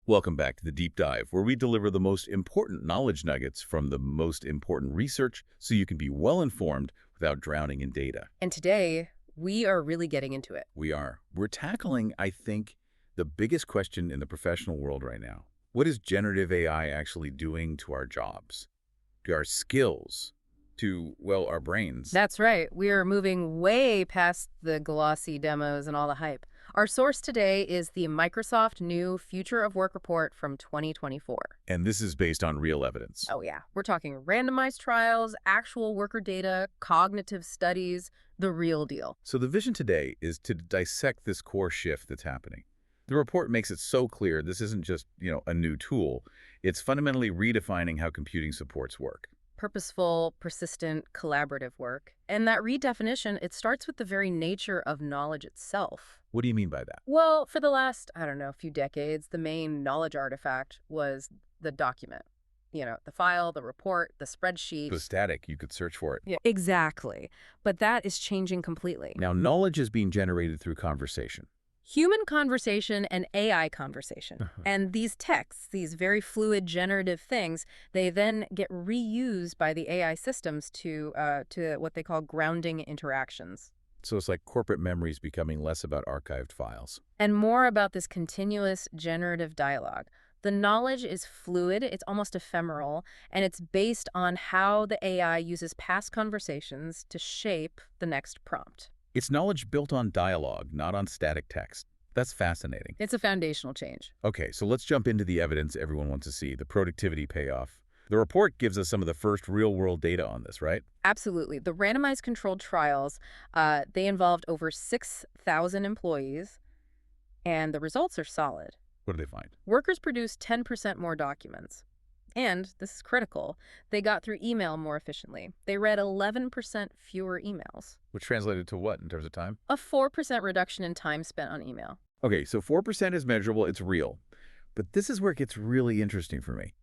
Welcome back to the Deep Dive, where we deliver the most important knowledge nuggets from the most important research so you can be well-informed without drowning in data. And today, we are really getting into it. We're tackling, I think, the biggest question in the professional world right now. What is generative AI actually doing to our jobs, to our skills, to, well, our brains? That's right. We are moving way past the glossy demos and all the hype. Our source today is the Microsoft new Future of Work report from 2024. And this is based on real evidence. Oh, yeah. We're talking randomized trials, actual worker data, cognitive studies, the real deal. So the vision today is to dissect this core shift that's happening. The report makes it so clear this isn't just, a new tool. It's fundamentally redefining how computing supports work. Purposeful, persistent, collaborative work. And that redefinition, it starts with the very nature of knowledge itself. What do you mean by that? Well, for the last, few decades, the main knowledge artifact was the document. The file, the report, the spreadsheet. It was static. You could search for it. Yeah, exactly. But that is changing completely. Now, knowledge is being generated through conversation. Human conversation and AI conversation. And these texts, these very fluid generative things, they then get reused by the AI systems to what they call grounding interactions. So it's like corporate memories becoming less about archived files. And more about this continuous generative dialogue. The knowledge is fluid, it's almost ephemeral, and it's based on how the AI uses past conversations to shape the next prompt. It's knowledge built on dialogue, not on static text. That's fascinating. It's a foundational change. Okay, so let's jump into the evidence everyone wants to see, the productivity payoff. The report gives us some of the first real-world data on this, right? Absolutely. The randomized controlled trials, they involved over 6,000 employees, and the results are solid. What do they find? Workers produced 10% more documents. And, this is critical, they got through email more efficiently. They read 11% fewer emails. Which translated to what in terms of time? A 4% reduction in time spent on email. Okay, so 4% is measurable, it's real. But this is where it gets really interesting for me.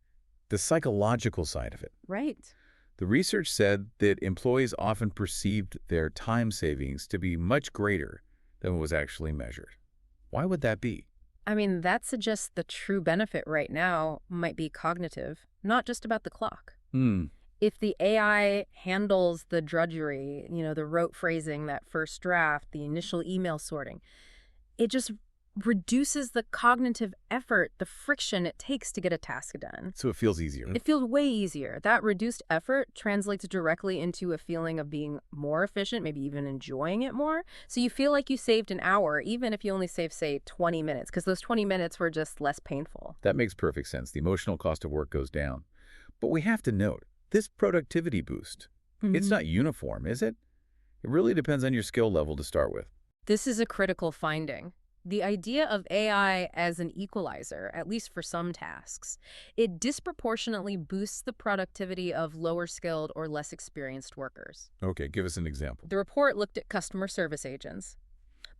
The psychological side of it. Right. The research said that employees often perceived their time savings to be much greater than was actually measured. Why would that be? That suggests the true benefit right now might be cognitive, not just about the clock. If the AI handles the drudgery, the rote phrasing, that first draft, the initial email sorting, it just reduces the cognitive effort, the friction it takes to get a task done. So it feels easier. It feels way easier. That reduced effort translates directly into a feeling of being more efficient, maybe even enjoying it more. So you feel like you saved an hour, even if you only saved, say, 20 minutes, because those 20 minutes were just less painful. That makes perfect sense. The emotional cost of work goes down. But we have to note, this productivity boost, it's not uniform, is it? It really depends on your skill level to start with. This is a critical finding. The idea of AI as an equalizer, at least for some tasks, it disproportionately boosts the productivity of lower-skilled or less experienced workers. Okay, give us an example. The report looked at customer service agents.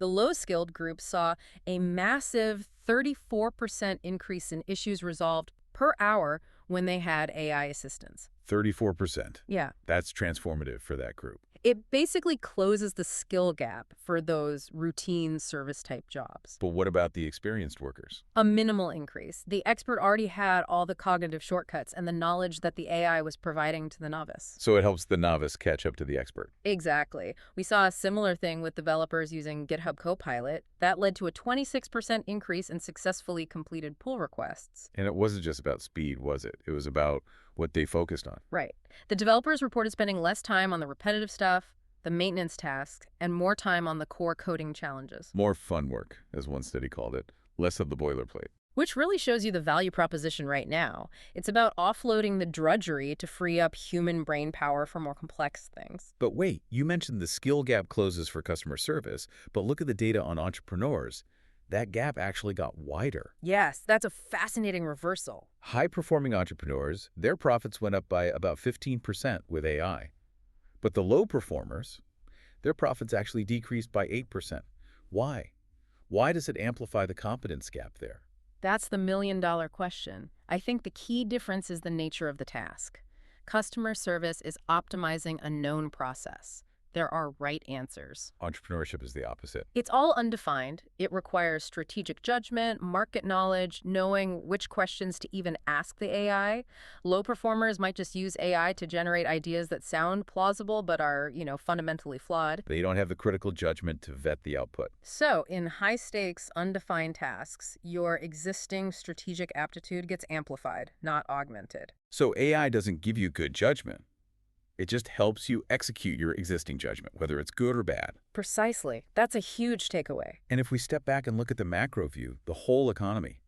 The low-skilled group saw a massive 34% increase in issues resolved per hour when they had AI assistance. 34%. Yeah. That's transformative for that group. It basically closes the skill gap for those routine service-type jobs. But what about the experienced workers? A minimal increase. The expert already had all the cognitive shortcuts and the knowledge that the AI was providing to the novice. So it helps the novice catch up to the expert. Exactly. We saw a similar thing with developers using GitHub Copilot. That led to a 26% increase in successfully completed pull requests. And it wasn't just about speed, was it? It was about what they focused on. Right. The developers reported spending less time on the repetitive stuff, the maintenance tasks, and more time on the core coding challenges. More fun work, as one study called it. Less of the boilerplate. Which really shows you the value proposition right now. It's about offloading the drudgery to free up human brain power for more complex things. But wait, you mentioned the skill gap closes for customer service, but look at the data on entrepreneurs. That gap actually got wider. Yes, that's a fascinating reversal. High-performing entrepreneurs, their profits went up by about 15% with AI. But the low performers, their profits actually decreased by 8%. Why? Why does it amplify the competence gap there? That's the million-dollar question. I think the key difference is the nature of the task. Customer service is optimizing a known process. there are right answers. Entrepreneurship is the opposite. It's all undefined. It requires strategic judgment, market knowledge, knowing which questions to even ask the AI. Low performers might just use AI to generate ideas that sound plausible but are, fundamentally flawed. They don't have the critical judgment to vet the output. So, in high-stakes, undefined tasks, your existing strategic aptitude gets amplified, not augmented. So AI doesn't give you good judgment. It just helps you execute your existing judgment, whether it's good or bad. Precisely. That's a huge takeaway. And if we step back and look at the macro view, the whole economy,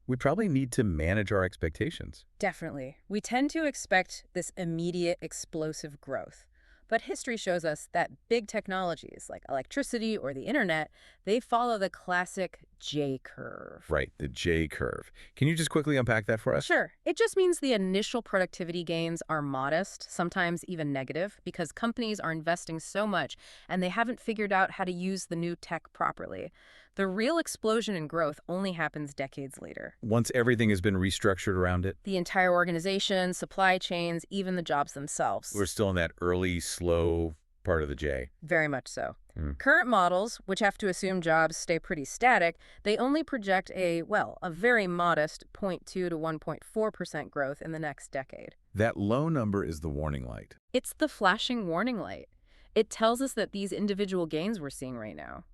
we probably need to manage our expectations. Definitely. We tend to expect this immediate, explosive growth. But history shows us that big technologies like electricity or the internet, they follow the classic J curve. Right, the J curve. Can you just quickly unpack that for us? Sure. It just means the initial productivity gains are modest, sometimes even negative, because companies are investing so much and they haven't figured out how to use the new tech properly. The real explosion in growth only happens decades later. Once everything has been restructured around it, The entire organization, supply chains, even the jobs themselves. we're still in that early, slow part of the J. Very much so. Hmm. Current models, which have to assume jobs stay pretty static, they only project a very modest 0.2 to 1.4% growth in the next decade. That low number is the warning light. It's the flashing warning light. It tells us that these individual gains we're seeing right now,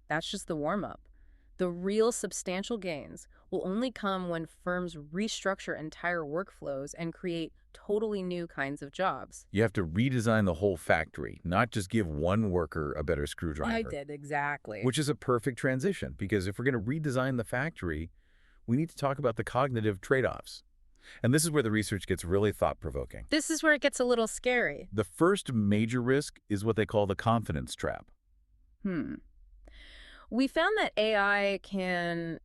that's just the warm-up. The real substantial gains will only come when firms restructure entire workflows and create totally new kinds of jobs. You have to redesign the whole factory, not just give one worker a better screwdriver. I did, exactly. Which is a perfect transition, because if we're going to redesign the factory, we need to talk about the cognitive trade-offs. And this is where the research gets really thought-provoking. This is where it gets a little scary. The first major risk is what they call the confidence trap. We found that AI can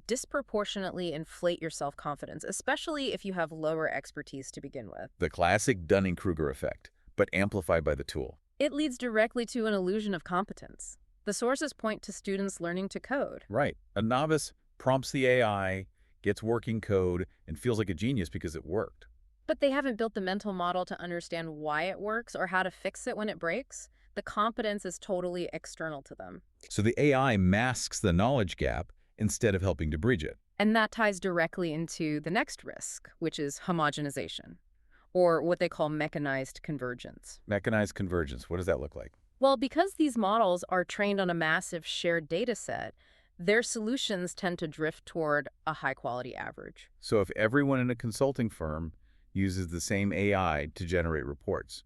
disproportionately inflate your self-confidence, especially if you have lower expertise to begin with. The classic Dunning-Kruger effect, but amplified by the tool. It leads directly to an illusion of competence. The sources point to students learning to code. Right. A novice prompts the AI, gets working code, and feels like a genius because it worked. But they haven't built the mental model to understand why it works or how to fix it when it breaks. The competence is totally external to them. So the AI masks the knowledge gap instead of helping to bridge it. And that ties directly into the next risk, which is homogenization, or what they call mechanized convergence. Mechanized convergence, what does that look like? Well, because these models are trained on a massive shared data set, their solutions tend to drift toward a high-quality average. So if everyone in a consulting firm uses the same AI to generate reports,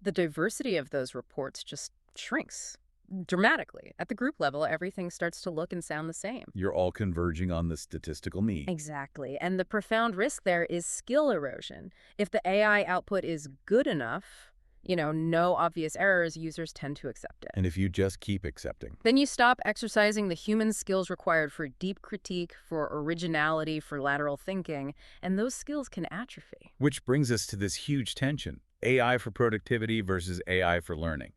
the diversity of those reports just shrinks dramatically. At the group level, everything starts to look and sound the same. you're all converging on the statistical mean. Exactly. And the profound risk there is skill erosion. If the AI output is good enough, no obvious errors, users tend to accept it. And if you just keep accepting. Then you stop exercising the human skills required for deep critique, for originality, for lateral thinking, and those skills can atrophy. Which brings us to this huge tension. AI for productivity versus AI for learning.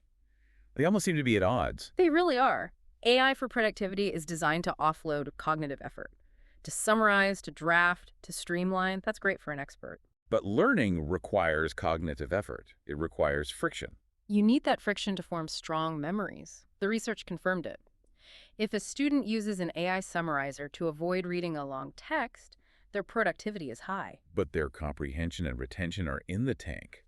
They almost seem to be at odds. They really are. AI for productivity is designed to offload cognitive effort. To summarize, to draft, to streamline, that's great for an expert. But learning requires cognitive effort. It requires friction. You need that friction to form strong memories. The research confirmed it. If a student uses an AI summarizer to avoid reading a long text, their productivity is high. But their comprehension and retention are in the tank.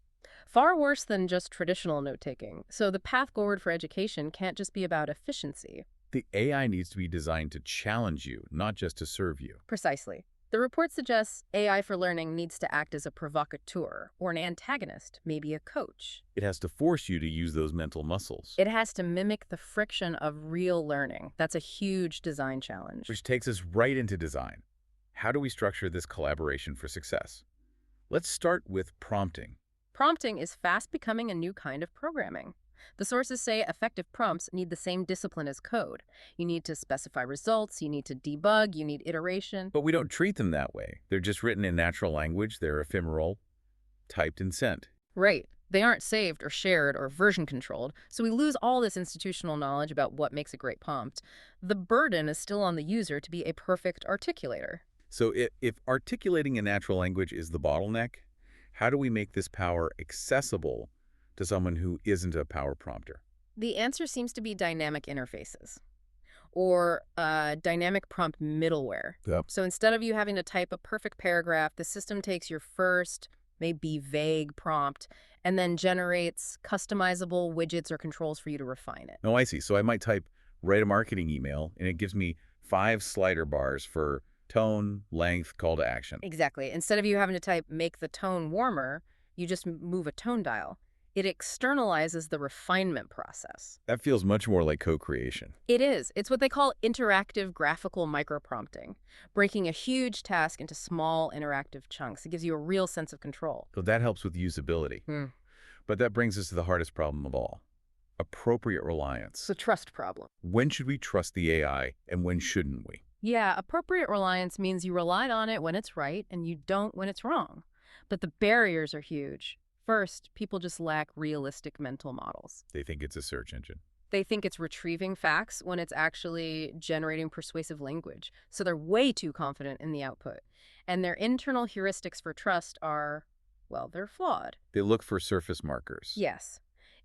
Far worse than just traditional note-taking. So the path forward for education can't just be about efficiency. The AI needs to be designed to challenge you, not just to serve you. Precisely. The report suggests AI for learning needs to act as a provocateur or an antagonist, maybe a coach. It has to force you to use those mental muscles. It has to mimic the friction of real learning. That's a huge design challenge. Which takes us right into design. How do we structure this collaboration for success? Let's start with prompting. Prompting is fast becoming a new kind of programming. The sources say effective prompts need the same discipline as code. You need to specify results, you need to debug, you need iteration. But we don't treat them that way. They're just written in natural language, they're ephemeral, typed and sent. Right. They aren't saved or shared or version controlled, so we lose all this institutional knowledge about what makes a great prompt. The burden is still on the user to be a perfect articulator. So if articulating in natural language is the bottleneck, how do we make this power accessible to someone who isn't a power prompter? The answer seems to be dynamic interfaces or dynamic prompt middleware. Yep. So instead of you having to type a perfect paragraph, the system takes your first, maybe vague prompt and then generates customizable widgets or controls for you to refine it. Oh, I see. So I might type, write a marketing email, and it gives me 5 slider bars for tone, length, call to action. Exactly. Instead of you having to type make the tone warmer, you just move a tone dial. It externalizes the refinement process. That feels much more like co-creation. It is. It's what they call interactive graphical microprompting, breaking a huge task into small interactive chunks. It gives you a real sense of control. So that helps with usability. But that brings us to the hardest problem of all, appropriate reliance. It's a trust problem. When should we trust the AI and when shouldn't we? Yeah, appropriate reliance means you relied on it when it's right and you don't when it's wrong. But the barriers are huge. First, people just lack realistic mental models. They think it's a search engine. They think it's retrieving facts when it's actually generating persuasive language. So they're way too confident in the output. And their internal heuristics for trust are, well, they're flawed. They look for surface markers. Yes.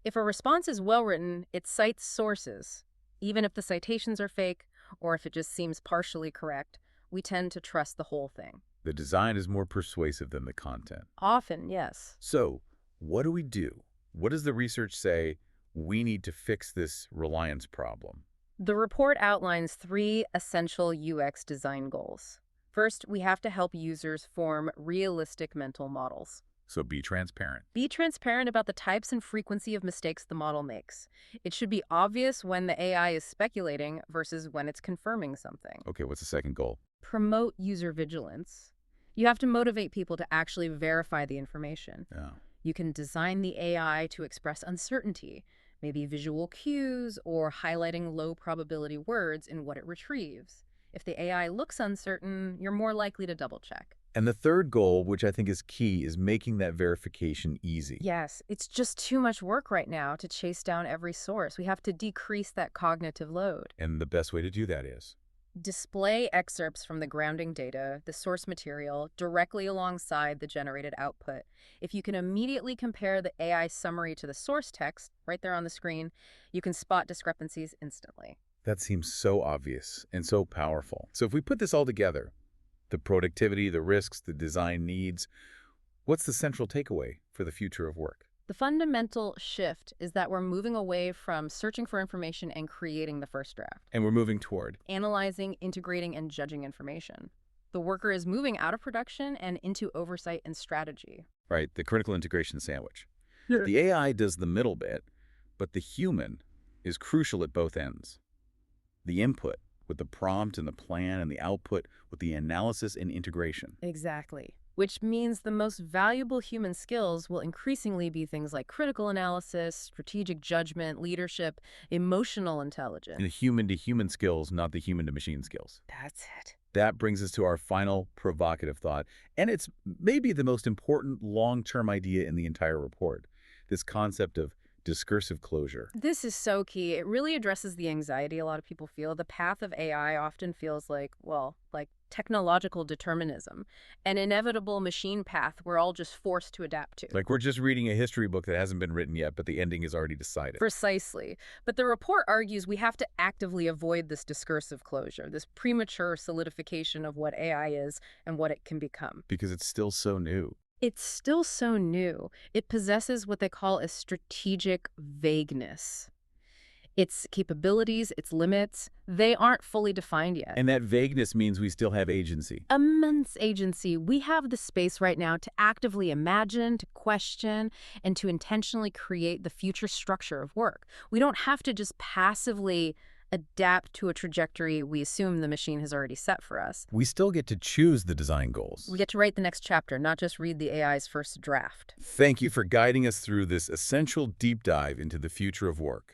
If a response is well-written, it cites sources. Even if the citations are fake, or if it just seems partially correct, we tend to trust the whole thing. The design is more persuasive than the content. Often, yes. So, what do we do? What does the research say we need to fix this reliance problem? The report outlines 3 essential UX design goals. First, we have to help users form realistic mental models. So be transparent. Be transparent about the types and frequency of mistakes the model makes. It should be obvious when the AI is speculating versus when it's confirming something. Okay, what's the second goal? Promote user vigilance. You have to motivate people to actually verify the information. Yeah. You can design the AI to express uncertainty, maybe visual cues or highlighting low probability words in what it retrieves. If the AI looks uncertain, you're more likely to double check. And the third goal, which I think is key, is making that verification easy. Yes, it's just too much work right now to chase down every source. We have to decrease that cognitive load. And the best way to do that is? Display excerpts from the grounding data, the source material, directly alongside the generated output. If you can immediately compare the AI summary to the source text right there on the screen, you can spot discrepancies instantly. That seems so obvious and so powerful. So if we put this all together, the productivity, the risks, the design needs, what's the central takeaway for the future of work? The fundamental shift is that we're moving away from searching for information and creating the first draft. And we're moving toward Analyzing, integrating, and judging information. The worker is moving out of production and into oversight and strategy. right, the critical integration sandwich. Yeah. The AI does the middle bit, but the human is crucial at both ends. The input with the prompt and the plan, and the output with the analysis and integration. Exactly. Which means the most valuable human skills will increasingly be things like critical analysis, strategic judgment, leadership, emotional intelligence. And human-to-human skills, not the human-to-machine skills. That's it. That brings us to our final provocative thought, and it's maybe the most important long-term idea in the entire report, this concept of discursive closure. This is so key. It really addresses the anxiety a lot of people feel. The path of AI often feels like, well, like technological determinism, an inevitable machine path we're all just forced to adapt to. Like we're just reading a history book that hasn't been written yet, but the ending is already decided. Precisely. But the report argues we have to actively avoid this discursive closure, this premature solidification of what AI is and what it can become. Because it's still so new. It's still so new. It possesses what they call a strategic vagueness. Its capabilities, its limits, they aren't fully defined yet. And that vagueness means we still have agency. Immense agency. We have the space right now to actively imagine, to question, and to intentionally create the future structure of work. We don't have to just passively adapt to a trajectory we assume the machine has already set for us. We still get to choose the design goals. We get to write the next chapter, not just read the AI's first draft. Thank you for guiding us through this essential deep dive into the future of work.